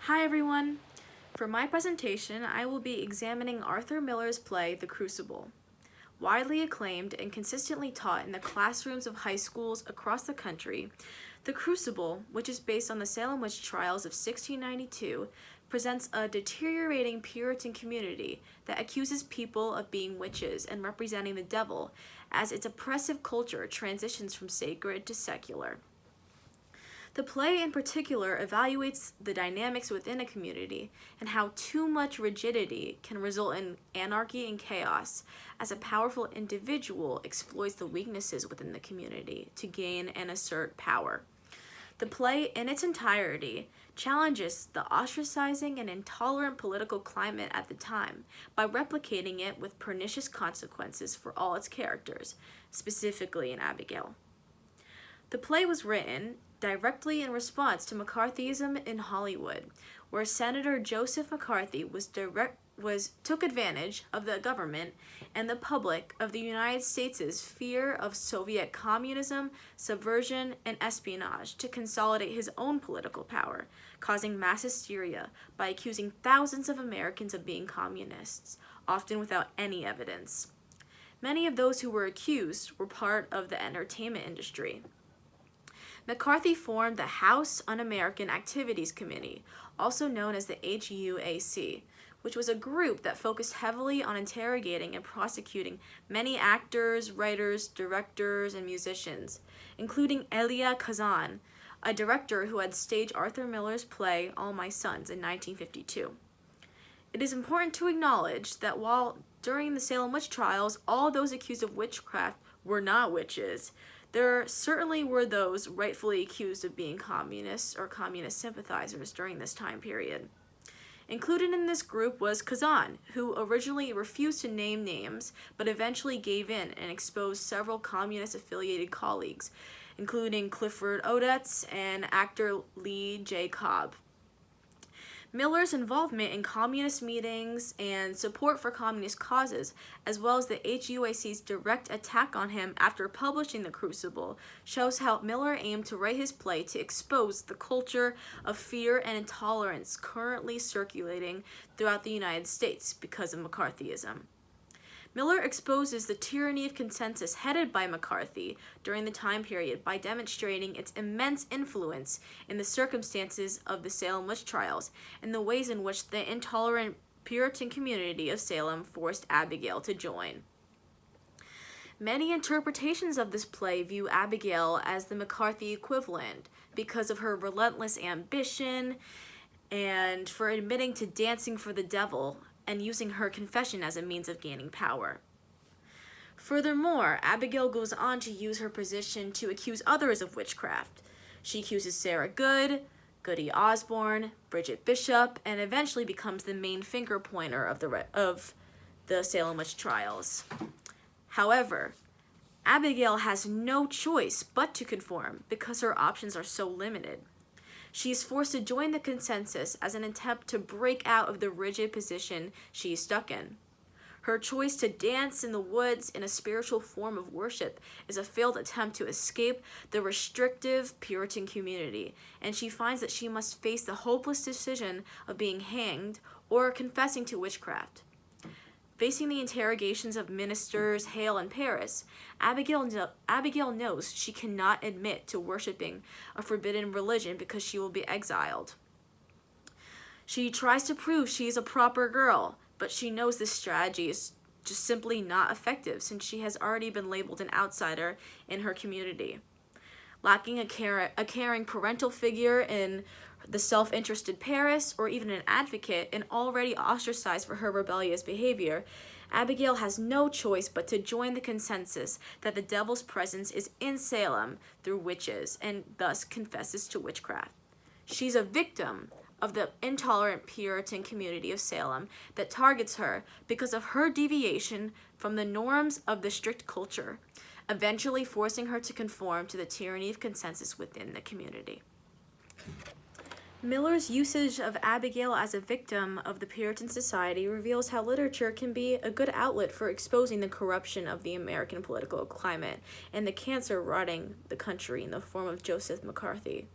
Hi everyone! For my presentation, I will be examining Arthur Miller's play, The Crucible. Widely acclaimed and consistently taught in the classrooms of high schools across the country, The Crucible, which is based on the Salem witch trials of 1692, presents a deteriorating Puritan community that accuses people of being witches and representing the devil as its oppressive culture transitions from sacred to secular. The play in particular evaluates the dynamics within a community and how too much rigidity can result in anarchy and chaos as a powerful individual exploits the weaknesses within the community to gain and assert power. The play in its entirety challenges the ostracizing and intolerant political climate at the time by replicating it with pernicious consequences for all its characters, specifically in Abigail. The play was written directly in response to McCarthyism in Hollywood, where Senator Joseph McCarthy took advantage of the government and the public of the United States' fear of Soviet communism, subversion, and espionage to consolidate his own political power, causing mass hysteria by accusing thousands of Americans of being communists, often without any evidence. Many of those who were accused were part of the entertainment industry. McCarthy formed the House Un-American Activities Committee, also known as the HUAC, which was a group that focused heavily on interrogating and prosecuting many actors, writers, directors, and musicians, including Elia Kazan, a director who had staged Arthur Miller's play All My Sons in 1952. It is important to acknowledge that while during the Salem witch trials, all those accused of witchcraft were not witches, there certainly were those rightfully accused of being communists or communist sympathizers during this time period. Included in this group was Kazan, who originally refused to name names, but eventually gave in and exposed several communist-affiliated colleagues, including Clifford Odets and actor Lee J. Cobb. Miller's involvement in communist meetings and support for communist causes, as well as the HUAC's direct attack on him after publishing The Crucible, shows how Miller aimed to write his play to expose the culture of fear and intolerance currently circulating throughout the United States because of McCarthyism. Miller exposes the tyranny of consensus headed by McCarthy during the time period by demonstrating its immense influence in the circumstances of the Salem witch trials and the ways in which the intolerant Puritan community of Salem forced Abigail to join. Many interpretations of this play view Abigail as the McCarthy equivalent because of her relentless ambition and for admitting to dancing for the devil and using her confession as a means of gaining power. Furthermore, Abigail goes on to use her position to accuse others of witchcraft. She accuses Sarah Good, Goody Osborne, Bridget Bishop, and eventually becomes the main finger pointer of the Salem witch trials. However, Abigail has no choice but to conform because her options are so limited. She is forced to join the consensus as an attempt to break out of the rigid position she is stuck in. Her choice to dance in the woods in a spiritual form of worship is a failed attempt to escape the restrictive Puritan community, and she finds that she must face the hopeless decision of being hanged or confessing to witchcraft. Facing the interrogations of ministers Hale and Paris, Abigail knows she cannot admit to worshiping a forbidden religion because she will be exiled. She tries to prove she is a proper girl, but she knows this strategy is just simply not effective since she has already been labeled an outsider in her community. Lacking a caring parental figure in the self-interested Paris, or even an advocate, and already ostracized for her rebellious behavior, Abigail has no choice but to join the consensus that the devil's presence is in Salem through witches, and thus confesses to witchcraft. She's a victim of the intolerant Puritan community of Salem that targets her because of her deviation from the norms of the strict culture, eventually forcing her to conform to the tyranny of consensus within the community. Miller's usage of Abigail as a victim of the Puritan society reveals how literature can be a good outlet for exposing the corruption of the American political climate and the cancer rotting the country in the form of Joseph McCarthy.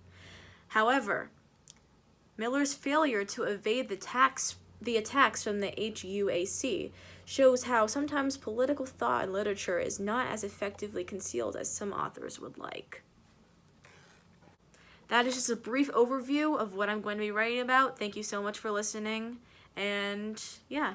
However, Miller's failure to evade the attacks from the HUAC shows how sometimes political thought in literature is not as effectively concealed as some authors would like. That is just a brief overview of what I'm going to be writing about. Thank you so much for listening, and yeah.